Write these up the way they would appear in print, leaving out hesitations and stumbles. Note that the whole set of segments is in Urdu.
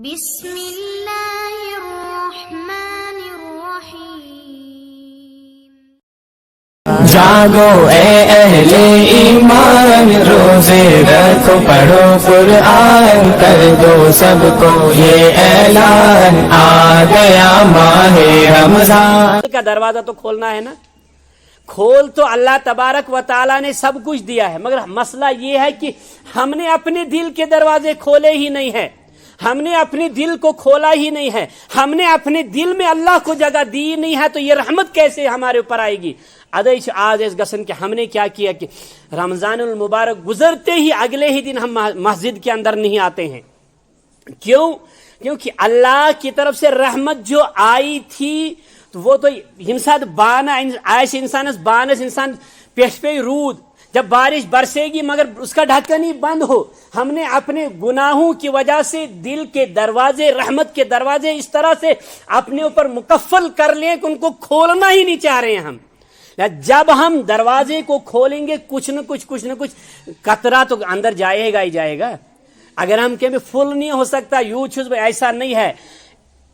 بسم اللہ الرحمن الرحیم۔ جاگو اے اہل ایمان، روزے رکھو پڑھو قرآن، کر دو سب کو یہ اعلان، آ گیا ماہ رمضان۔ کا دروازہ تو کھولنا ہے نا، کھول تو اللہ تبارک و تعالیٰ نے سب کچھ دیا ہے، مگر مسئلہ یہ ہے کہ ہم نے اپنے دل کے دروازے کھولے ہی نہیں ہیں، ہم نے اپنے دل کو کھولا ہی نہیں ہے، ہم نے اپنے دل میں اللہ کو جگہ دی نہیں ہے، تو یہ رحمت کیسے ہمارے اوپر آئے گی؟ ادیش آج اس گسن کہ ہم نے کیا کیا کہ رمضان المبارک گزرتے ہی اگلے ہی دن ہم مسجد کے اندر نہیں آتے ہیں۔ کیوں؟ کیونکہ اللہ کی طرف سے رحمت جو آئی تھی تو وہ تو انسان بانا آئس انسان پیش پہ رود، جب بارش برسے گی مگر اس کا ڈھکن ہی بند ہو۔ ہم نے اپنے گناہوں کی وجہ سے دل کے دروازے، رحمت کے دروازے اس طرح سے اپنے اوپر مکفل کر لیں کہ ان کو کھولنا ہی نہیں چاہ رہے ہیں ہم۔ جب ہم دروازے کو کھولیں گے کچھ نہ کچھ قطرہ تو اندر جائے گا ہی جائے گا۔ اگر ہم کہ فل نہیں ہو سکتا، یوں ایسا نہیں ہے۔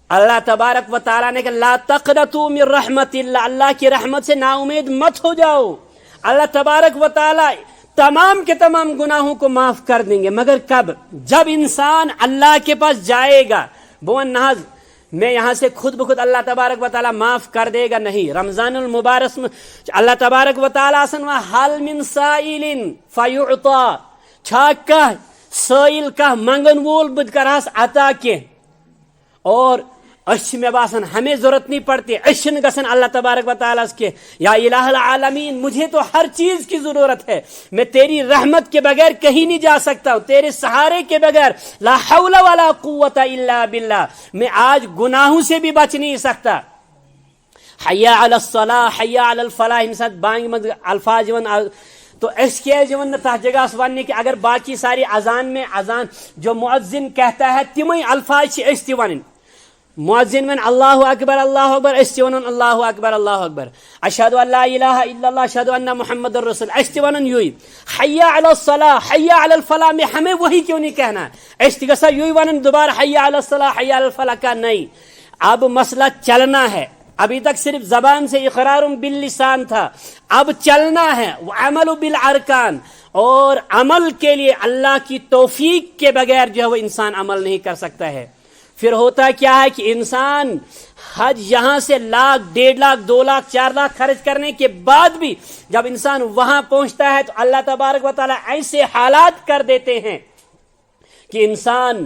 اللہ تبارک و تعالیٰ نے کہا لا تقنطوا من رحمت اللہ، اللہ کی رحمت سے نا امید مت ہو جاؤ۔ اللہ تبارک و تعالیٰ تمام کے تمام گناہوں کو معاف کر دیں گے، مگر کب؟ جب انسان اللہ کے پاس جائے گا۔ بون ناز میں یہاں سے خود بخود اللہ تبارک و تعالیٰ معاف کر دے گا نہیں۔ رمضان المبارک میں اللہ تبارک و تعالیٰ حل من سائل فیعطا، چھا کہ سائل کہ منگن وول بد کرہس عطا کے، اور میں باسن ہمیں ضرورت نہیں پڑتی، اشن گسن اللہ تبارک و تعالیٰ کے یا الہ العالمین مجھے تو ہر چیز کی ضرورت ہے، میں تیری رحمت کے بغیر کہیں نہیں جا سکتا ہوں، تیرے سہارے کے بغیر لا حول ولا قوت الا باللہ میں آج گناہوں سے بھی بچ نہیں سکتا۔ حیا علی الصلاح حیا علی الفلاح انسان بانگ مند الفاظ تو اس کے جون تہ جگہ وننے کہ اگر باقی ساری اذان میں اذان جو مؤذن کہتا ہے تمہیں الفاظ اس تہ ونن، مؤذن من اللہ اکبر اس ون اللہ اکبر اشہد ان لا الہ الا اللہ اشہد ان محمد الرسول اس ون یوی حیا علی الصلاح حیا علی الفلاح میں ہمیں وہی کیوں نہیں کہنا؟ اس گسا یوی ون دوبارہ حیا علی الصلاح حیا علی الفلاح کا نہیں۔ اب مسئلہ چلنا ہے، ابھی تک صرف زبان سے اقرار باللسان تھا، اب چلنا ہے وعمل بالارکان، اور عمل کے لیے اللہ کی توفیق کے بغیر جو ہے وہ انسان عمل نہیں کر سکتا ہے۔ پھر ہوتا کیا ہے کہ انسان حج یہاں سے 1,00,000 1,50,000 2,00,000 4,00,000 خرچ کرنے کے بعد بھی جب انسان وہاں پہنچتا ہے تو اللہ تبارک و تعالیٰ ایسے حالات کر دیتے ہیں کہ انسان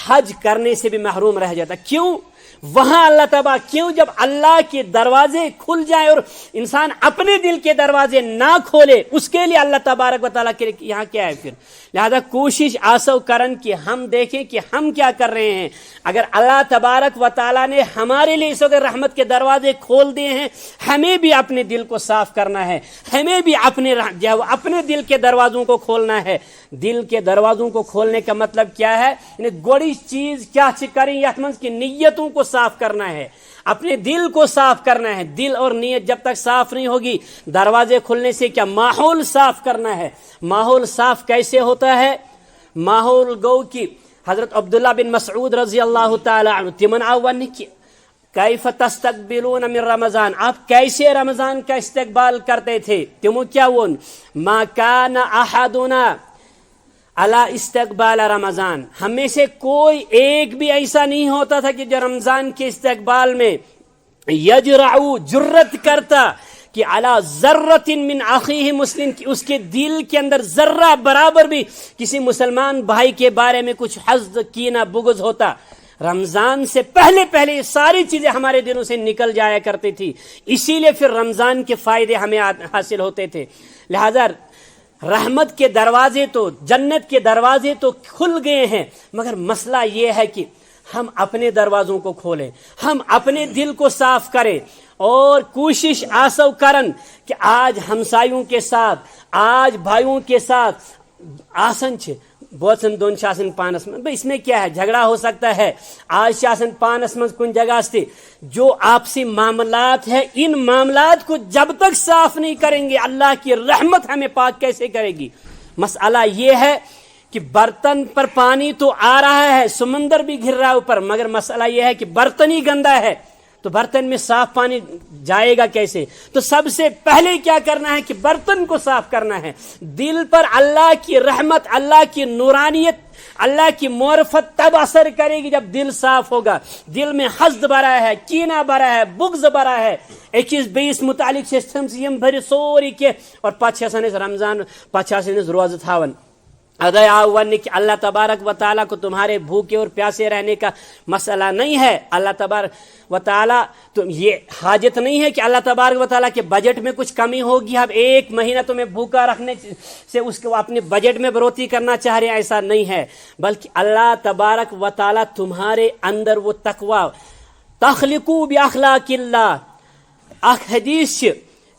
حج کرنے سے بھی محروم رہ جاتا۔ کیوں؟ وہاں اللہ تبارک کیوں؟ جب اللہ کے دروازے کھل جائیں اور انسان اپنے دل کے دروازے نہ کھولے، اس کے لیے اللہ تبارک و تعالیٰ کے یہاں کیا ہے؟ پھر لہذا کوشش آسو کرن کہ ہم دیکھیں کہ ہم کیا کر رہے ہیں۔ اگر اللہ تبارک و تعالیٰ نے ہمارے لیے اس وقت رحمت کے دروازے کھول دیے ہیں، ہمیں بھی اپنے دل کو صاف کرنا ہے، ہمیں بھی اپنے دل کے دروازوں کو کھولنا ہے۔ دل کے دروازوں کو کھولنے کا مطلب کیا ہے؟ یعنی گوڑی چیز کیا کریں یتمنز کی نیتوں کو صاف کرنا ہے، اپنے دل کو صاف کرنا ہے۔ دل اور نیت جب تک صاف نہیں ہوگی، دروازے کھلنے سے کیا؟ ماحول صاف کرنا ہے۔ ماحول صاف کیسے ہوتا ہے؟ ماحول گو کی حضرت عبداللہ بن مسعود رضی اللہ تعالی عنہ تمن آون کی کیف تستقبلون من رمضان، آپ کیسے رمضان کا استقبال کرتے تھے؟ تمو کیا ون ما کان احدنا اللہ استقبال رمضان، ہمیں سے کوئی ایک بھی ایسا نہیں ہوتا تھا کہ جو رمضان کے استقبال میں یجرعو جرت کرتا کہ علی ذرۃ من اخیہ مسلم، کی اس کے دل کے اندر ذرہ برابر بھی کسی مسلمان بھائی کے بارے میں کچھ حسد کینہ بغض ہوتا۔ رمضان سے پہلے یہ ساری چیزیں ہمارے دلوں سے نکل جایا کرتی تھی، اسی لیے پھر رمضان کے فائدے ہمیں حاصل ہوتے تھے۔ لہذا رحمت کے دروازے تو، جنت کے دروازے تو کھل گئے ہیں، مگر مسئلہ یہ ہے کہ ہم اپنے دروازوں کو کھولیں، ہم اپنے دل کو صاف کریں، اور کوشش آسو کرن کہ آج ہمسایوں کے ساتھ، آج بھائیوں کے ساتھ آسن چھے بوچن دون شاسن پانس میں، اس میں کیا ہے؟ جھگڑا ہو سکتا ہے، آج شاسن پانس میں کن جگہ سے جو آپسی معاملات ہے، ان معاملات کو جب تک صاف نہیں کریں گے اللہ کی رحمت ہمیں پاک کیسے کرے گی؟ مسئلہ یہ ہے کہ برتن پر پانی تو آ رہا ہے, سمندر بھی گر رہا ہے اوپر, مگر مسئلہ یہ ہے کہ برتن ہی گندا ہے, تو برتن میں صاف پانی جائے گا کیسے؟ تو سب سے پہلے کیا کرنا ہے کہ برتن کو صاف کرنا ہے. دل پر اللہ کی رحمت, اللہ کی نورانیت, اللہ کی معرفت تب اثر کرے گی جب دل صاف ہوگا. دل میں حسد بھرا ہے, کینہ بھرا ہے, بغض بھرا ہے, اکیس بیس متعلق سسٹم یم بھر سوری کے, اور پتہ رمضان پتہ روزہ تھاون. اگر ون کہ اللہ تبارک و تعالیٰ کو تمہارے بھوکے اور پیاسے رہنے کا مسئلہ نہیں ہے. اللہ تبارک و تعالیٰ تو یہ حاجت نہیں ہے کہ اللہ تبارک و تعالیٰ کے بجٹ میں کچھ کمی ہوگی, اب ایک مہینہ تمہیں بھوکا رکھنے سے اس کو اپنے بجٹ میں بڑھوتری کرنا چاہ رہے ہیں, ایسا نہیں ہے. بلکہ اللہ تبارک و تعالیٰ تمہارے اندر وہ تقوی, تخلقوا باخلاق اللہ, حدیث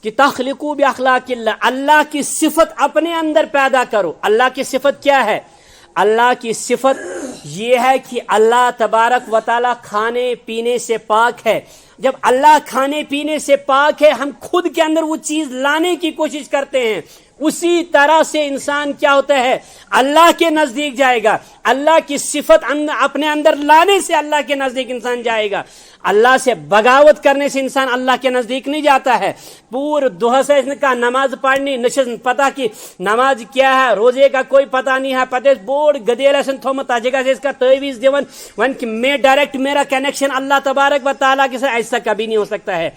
کہ تخلقوا باخلاق اللہ, اللہ کی صفت اپنے اندر پیدا کرو. اللہ کی صفت کیا ہے؟ اللہ کی صفت یہ ہے کہ اللہ تبارک و تعالیٰ کھانے پینے سے پاک ہے. جب اللہ کھانے پینے سے پاک ہے, ہم خود کے اندر وہ چیز لانے کی کوشش کرتے ہیں, اسی طرح سے انسان کیا ہوتا ہے, اللہ کے نزدیک جائے گا. اللہ کی صفت اپنے اندر لانے سے اللہ کے نزدیک انسان جائے گا. اللہ سے بغاوت کرنے سے انسان اللہ کے نزدیک نہیں جاتا ہے. پور دۄہس سے اس نے کہا نماز پڑھنی, نشس پتہ کہ نماز کیا ہے, روزے کا کوئی پتہ نہیں ہے, پتہ بوڑ گدیل اس تھومت تھا جگہ سے اس کا تعویذ دیون ون کہ میں ڈائریکٹ میرا کنیکشن اللہ تبارک و تعالیٰ کے ساتھ, ایسا کبھی نہیں ہو سکتا ہے.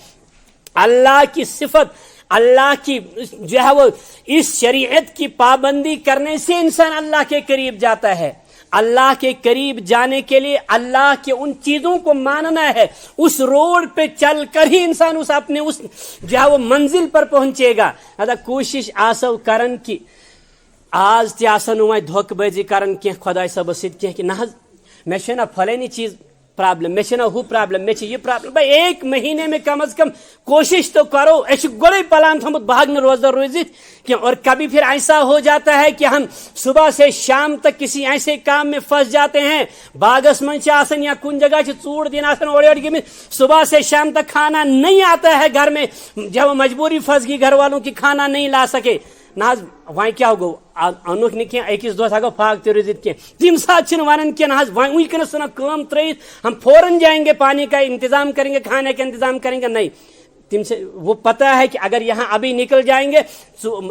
اللہ کی صفت, اللہ کی جو ہے وہ اس شریعت کی پابندی کرنے سے انسان اللہ کے قریب جاتا ہے. اللہ کے قریب جانے کے لیے اللہ کے ان چیزوں کو ماننا ہے. اس روڈ پہ چل کر ہی انسان اس اپنے اس جو ہے وہ منزل پر پہنچے گا. کوشش آسو کرن کی آج تی آسن دھوکہ بازی کرن کی خدا صاحب ست کی نہ میں نا فلانی چیز پرابلم, میں نا ہو پرابلم, میں یہ پرابلم. بھائی ایک مہینے میں کم از کم کوشش تو کرو. ایسے گوڑے پلان تھمت بھاگنے روزدار روزت, اور کبھی پھر ایسا ہو جاتا ہے کہ ہم صبح سے شام تک کسی ایسے کام میں پھنس جاتے ہیں, باغس منچ آسن یا کن جگہ چوڑ دین آسن اوڑ گئی, صبح سے شام تک کھانا نہیں آتا ہے گھر میں, جب مجبوری پھنس گئی گھر والوں کی کھانا نہیں لا سکے. نہ وہیں کیا گو انوک نی کی اکس دہ ہگو پھاک تہ روزت کی, تم سات ونان کی نہ ونکس ثنا کام ترت ہم فوراً جائیں گے, پانی کا انتظام کریں گے, کھانے کا انتظام کریں گے. نہیں, تم سے وہ پتہ ہے کہ اگر یہاں ابھی نکل جائیں گے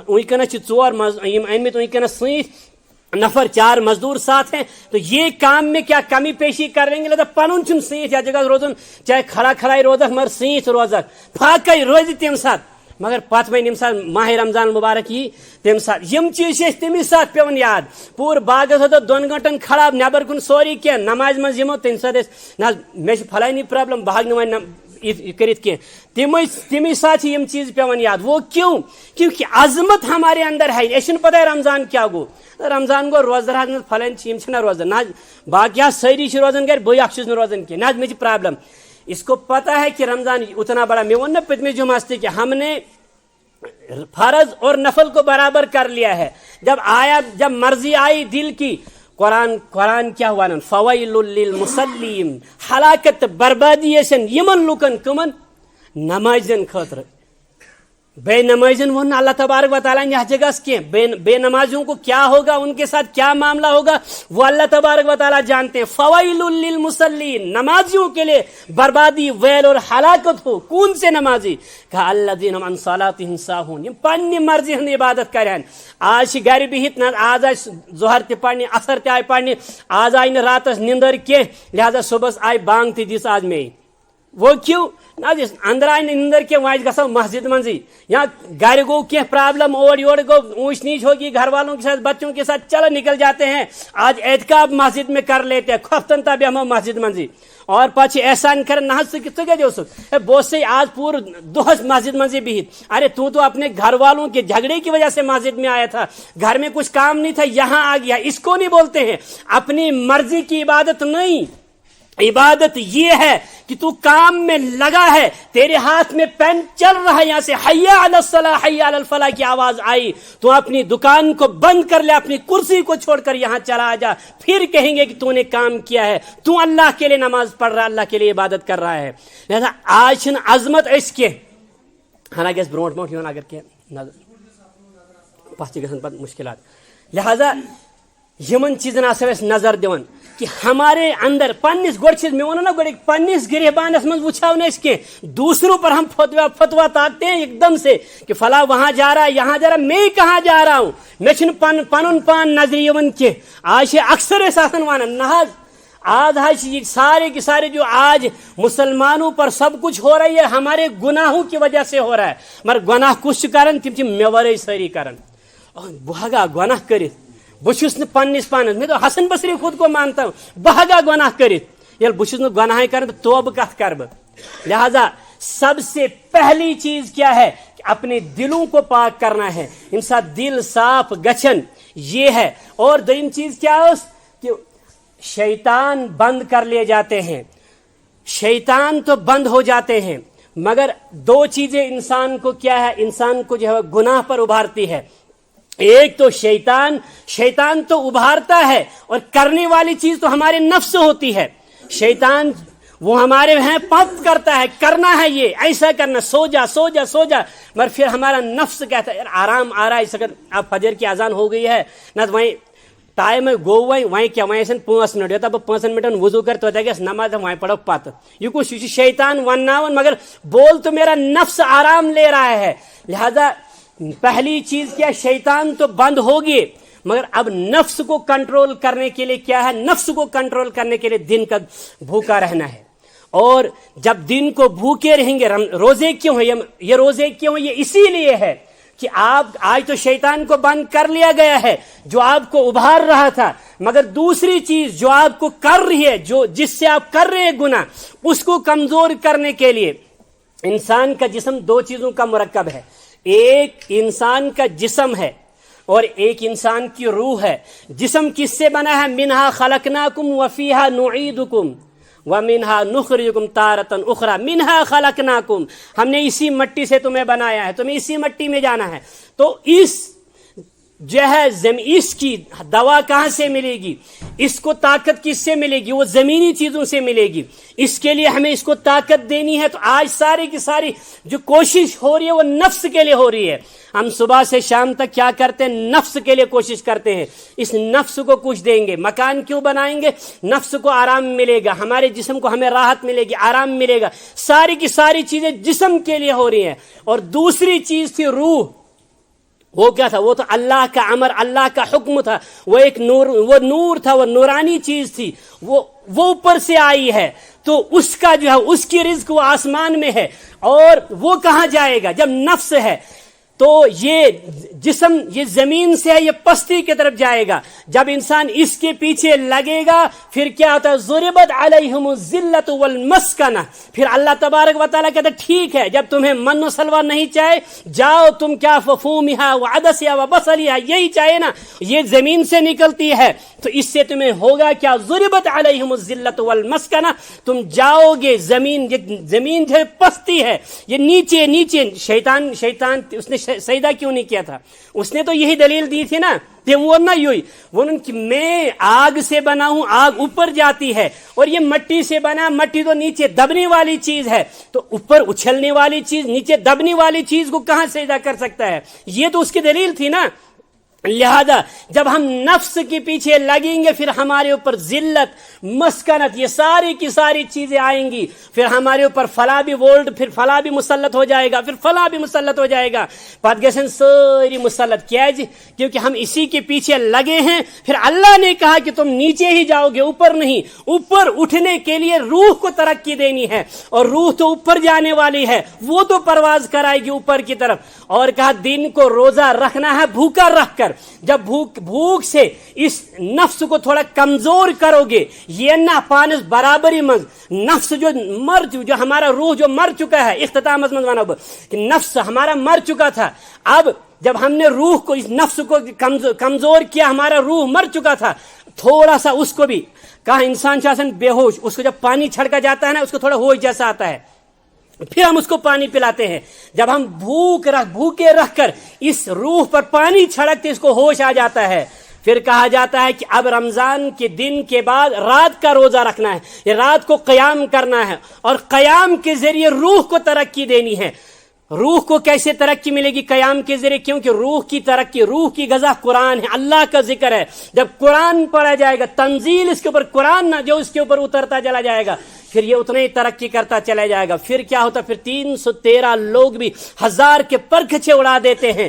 ونکس ژور انمت ونکس ست نفر 4 مزدور ساتھ ہیں, تو یہ کام میں کیا کمی پیشی کر لیں گے. لہٰذا پن چھ ست یا جگہ روزن, چاہے کھڑا کھڑائی روزک مگر ست روزک, پھاکے روز تم سات. مگر پتہ وین یم سات ماہ رمضان مبارک یہ تم سات یم چیز تمی سات پیون یاد. پور باغس ہوتا 2 گھنٹن کھڑا نبر کن سوری کی نماز مز یمو تمہ سات نہ مے فلانی پرابلم بہ ہوں وی کرت کی, تمی سات یم چیز پیون یاد. وہ کیوں؟ کیونکہ عظمت ہمارے اندر ہے. یہ پتہ ہے رمضان کیا گو, رمضان گو روزدار فلان یم روزان نہ باقی ساری روزان گھر بھائی اخ روزان کی نہ مجھے پرابلم. اس کو پتہ ہے کہ رمضان اتنا بڑا, میں ون پتمے جمعہ سے کہ ہم نے فرض اور نفل کو برابر کر لیا ہے. جب مرضی آئی دل کی, قرآن کیا ہوا نا, فویل للمصلین, ہلاکت بربادی سن یمن لوکن کمن نمازن خاطر. بے نمازن ون اللہ تبارک و تعالیٰ یہ جگہ کی بے نمازیوں کو کیا ہوگا, ان کے ساتھ کیا معاملہ ہوگا, وہ اللہ تبارک و تعالیٰ جانتے ہیں. فویل للمصلین, نمازیوں کے لیے بربادی, ویل اور ہلاکت ہو. کون سے نمازی؟ کہا الذین عن صلاتہم ساہون, پنہ مرضی ہند عبادت کریں. آج گھر بہت نہ آج آئی ظہر تہ پڑھنے, اثر تہ آئی پڑھنے, آج آئی نہ راتس نندر کی, لہذا صبح آئی بانگ تہ دس آج میں. وہ کیوں؟ اندر آئی نندر کی وائس گھو مسجد منزی, یا گھر گو کی پرابلم, اور یور گو اونچ نیچ ہوگی گھر والوں کے ساتھ بچوں کے ساتھ, چلو نکل جاتے ہیں آج اعتکاف مسجد میں کر لیتے ہیں, خفتن تا بیہمو مسجد منزی, اور پچھ احسان کر نہ بہت سے آج پور دہس مسجد منزی بہت. ارے تو اپنے گھر والوں کے جھگڑے کی وجہ سے مسجد میں آیا تھا, گھر میں کچھ کام نہیں تھا, یہاں آ گیا. اس کو نہیں بولتے ہیں اپنی مرضی کی عبادت. نہیں, عبادت یہ ہے کہ تو کام میں لگا ہے, تیرے ہاتھ میں پین چل رہا ہے, یہاں سے حی علی الصلاح حی علی الفلاح کی آواز آئی, تو اپنی دکان کو بند کر لے, اپنی کرسی کو چھوڑ کر یہاں چلا جا, پھر کہیں گے کہ تو نے کام کیا ہے, تو اللہ کے لیے نماز پڑھ رہا ہے, اللہ کے لیے عبادت کر رہا ہے. لہذا آج عظمت اس کے حالانکہ اس برونٹ اگر کہ پتہ گھن پتہ مشکلات. لہذا یمن چیزن آسو اس نظر دیون کہ ہمارے اندر پنس گوڑ چیز میں نا گوڑ پنس گریبانس من وچھاو نہ اس کے دوسروں پر ہم فتوا تاکتے ہیں ایک دم سے کہ فلاں وہاں جا رہا ہے یہاں جا رہا ہے، میں کہاں جا رہا ہوں، میں چھن پنن پان نظر یون کہ آج اکثر اس آسن وانا نہ آج یہ سارے کے سارے جو آج مسلمانوں پر سب کچھ ہو رہی ہے ہمارے گناہوں کی وجہ سے ہو رہا ہے، مگر گناہ کس کرن تم میورے ساری کرن بہگا گناہ کرت بہس نا پنس پانس میں تو حسن بصری خود کو مانتا ہوں بہگا گناہ کرت یل بہس نا گناہ کرن تو توبہ کت کر بہ، لہذا سب سے پہلی چیز کیا ہے کہ اپنے دلوں کو پاک کرنا ہے، انسان دل صاف گچھن یہ ہے۔ اور دویم چیز کیا ہے کہ شیطان بند کر لیے جاتے ہیں، شیطان تو بند ہو جاتے ہیں، مگر دو چیزیں انسان کو کیا ہے، انسان کو جو ہے گناہ پر ابھارتی ہے۔ ایک تو شیطان تو ابھارتا ہے، اور کرنے والی چیز تو ہمارے نفس ہوتی ہے۔ شیطان وہ ہمارے ہیں پمپ کرتا ہے، کرنا ہے یہ ایسا کرنا، سو جا سو جا سو جا، مگر پھر ہمارا نفس کہتا ہے یار آرام آ رہا ہے، اس وقت اب فجر کی اذان ہو گئی ہے نہ وہیں ٹائم گو وہیں کیا وہیں 5 منٹ یوتھا بہ 5 منٹن وضو کر تو گھس نماز وہیں پڑھو پتہ یہ کچھ یہ شیطان وناون، مگر بول تو میرا نفس آرام لے رہا ہے۔ لہذا پہلی چیز کیا، شیطان تو بند ہوگی، مگر اب نفس کو کنٹرول کرنے کے لیے کیا ہے، نفس کو کنٹرول کرنے کے لیے دن کا بھوکا رہنا ہے۔ اور جب دن کو بھوکے رہیں گے، روزے کیوں ہیں یہ روزے کیوں ہیں، یہ اسی لیے ہے کہ آپ آج تو شیطان کو بند کر لیا گیا ہے جو آپ کو ابھار رہا تھا، مگر دوسری چیز جو آپ کو کر رہی ہے، جو جس سے آپ کر رہے ہیں گناہ، اس کو کمزور کرنے کے لیے انسان کا جسم دو چیزوں کا مرکب ہے، ایک انسان کا جسم ہے اور ایک انسان کی روح ہے۔ جسم کس سے بنا ہے، منہا خلقناکم وفیہا نعیدکم ومنہا نخرجکم تارۃ اخری، منہا خلقناکم، ہم نے اسی مٹی سے تمہیں بنایا ہے، تمہیں اسی مٹی میں جانا ہے۔ تو اس جو ہے اس کی دوا کہاں سے ملے گی، اس کو طاقت کس سے ملے گی، وہ زمینی چیزوں سے ملے گی۔ اس کے لیے ہمیں اس کو طاقت دینی ہے، تو آج ساری کی ساری جو کوشش ہو رہی ہے وہ نفس کے لیے ہو رہی ہے۔ ہم صبح سے شام تک کیا کرتے ہیں، نفس کے لیے کوشش کرتے ہیں، اس نفس کو کچھ دیں گے، مکان کیوں بنائیں گے، نفس کو آرام ملے گا، ہمارے جسم کو ہمیں راحت ملے گی، آرام ملے گا، ساری کی ساری چیزیں جسم کے لیے ہو رہی ہیں۔ اور دوسری چیز تھی روح، وہ کیا تھا، وہ تو اللہ کا امر، اللہ کا حکم تھا، وہ ایک نور تھا، وہ نورانی چیز تھی، وہ اوپر سے آئی ہے، تو اس کا جو ہے اس کی رزق وہ آسمان میں ہے، اور وہ کہاں جائے گا جب نفس ہے، تو یہ جسم یہ زمین سے ہے، یہ پستی کی طرف جائے گا۔ جب انسان اس کے پیچھے لگے گا پھر کیا ہوتا ہے، ضربت علیہم الذلۃ والمسکنہ، پھر اللہ تبارک و تعالیٰ کہتا ہے ٹھیک ہے، جب تمہیں من و سلوہ نہیں چاہے جاؤ تم کیا ففومہا وعدسہا وبصلہا، یہی چاہے نا، یہ زمین سے نکلتی ہے تو اس سے تمہیں ہوگا کیا، ضربت علیہم الذلۃ والمسکنہ، تم جاؤ گے زمین جو پستی ہے، یہ نیچے نیچے۔ شیطان اس نے سجدہ کیوں نہیں کیا تھا، اس نے تو یہی دلیل دی تھی نا، کہ میں آگ سے بنا ہوں، آگ اوپر جاتی ہے، اور یہ مٹی سے بنا، مٹی تو نیچے دبنے والی چیز ہے، تو اوپر اچھلنے والی چیز نیچے دبنے والی چیز کو کہاں سجدہ کر سکتا ہے، یہ تو اس کی دلیل تھی نا۔ لہذا جب ہم نفس کے پیچھے لگیں گے پھر ہمارے اوپر ذلت، مسکنت، یہ ساری کی ساری چیزیں آئیں گی، پھر ہمارے اوپر فلاں بھی وولڈ، پھر فلاں بھی مسلط ہو جائے گا، پھر فلاں بھی مسلط ہو جائے گا، پت گژھن ساری مسلط، کیا جی، کیونکہ ہم اسی کے پیچھے لگے ہیں۔ پھر اللہ نے کہا کہ تم نیچے ہی جاؤ گے، اوپر نہیں، اوپر اٹھنے کے لیے روح کو ترقی دینی ہے، اور روح تو اوپر جانے والی ہے، وہ تو پرواز کرائے گی اوپر کی طرف۔ اور کہا دن کو روزہ رکھنا ہے بھوکا رکھ کر، جب بھوک سے اس نفس کو تھوڑا کمزور کرو گے، یہ نہ پانس برابری مز نفس جو ہمارا روح جو مر چکا ہے، اختتام کہ نفس ہمارا مر چکا تھا، اب جب ہم نے روح کو اس نفس کو کمزور کیا، ہمارا روح مر چکا تھا، تھوڑا سا اس کو بھی کہا انسان شاسن بے ہوش، اس کو جب پانی چھڑکا جاتا ہے نا، اس کو تھوڑا ہوش جیسا آتا ہے، پھر ہم اس کو پانی پلاتے ہیں۔ جب ہم بھوکے رکھ کر اس روح پر پانی چھڑکتے اس کو ہوش آ جاتا ہے، پھر کہا جاتا ہے کہ اب رمضان کے دن کے بعد رات کا روزہ رکھنا ہے، یہ رات کو قیام کرنا ہے، اور قیام کے ذریعے روح کو ترقی دینی ہے۔ روح کو کیسے ترقی ملے گی؟ قیام کے ذریعے، کیونکہ روح کی ترقی، روح کی غذا قرآن ہے، اللہ کا ذکر ہے۔ جب قرآن پڑھا جائے گا، تنزیل اس کے اوپر، قرآن نہ جو اس کے اوپر اترتا چلا جائے گا، پھر یہ اتنا ہی ترقی کرتا چلا جائے گا۔ پھر کیا ہوتا؟ پھر 313 لوگ بھی 1000 کے پرکھچے اڑا دیتے ہیں۔